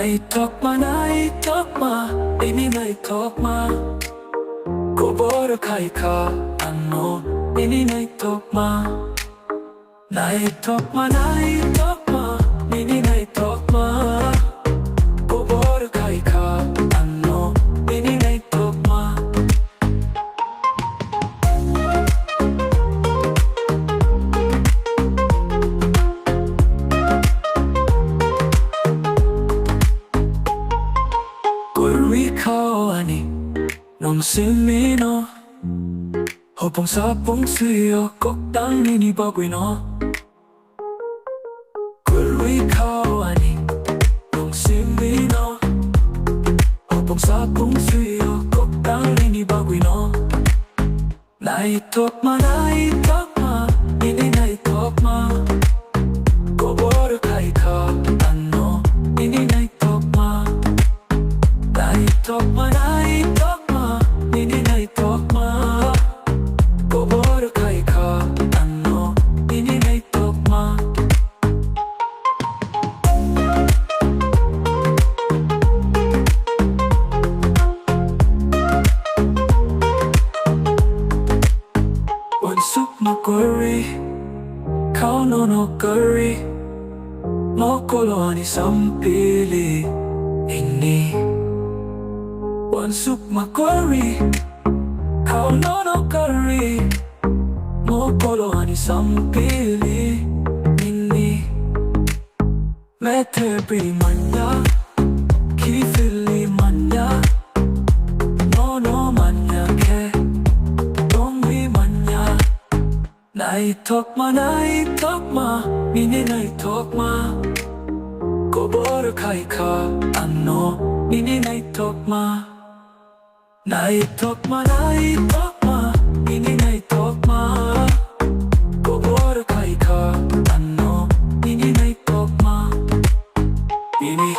Naithokma, Naithokma, ini Naithokma. Kokborok ka, ano, ini Naithokma. Naithokma, Naithokma, ini Naithokma. Kokborok ka, ano, ini Naithokma. Ani nung simino hopong sa pungsuyo kokdang nini baguino. Kulwi kao ani nung simino hopong sa pungsuyo kokdang nini baguino. Naithokma, Naithokma, ini Naithokma. Kokborok ka, ano, ini Naithokma. Naithokma, Naithokma, ini Naithokma. Kokborok ka, ano, ini Naithokma. Bunsuk maguri, kau nono guri. Mokolo ani sampili ini. Bunsuk maguri, kau nono guri. Mokolo ani sampili ini. Mete manya, kifili manya. Nono manya ke, dongi manya. Naithokma, Naithokma, ini Naithokma. Kokborok ka, ano, ini Naithokma. Naithokma, Naithokma, ini Naithokma. Kokborok ka, ano, ini Naithokma. Ini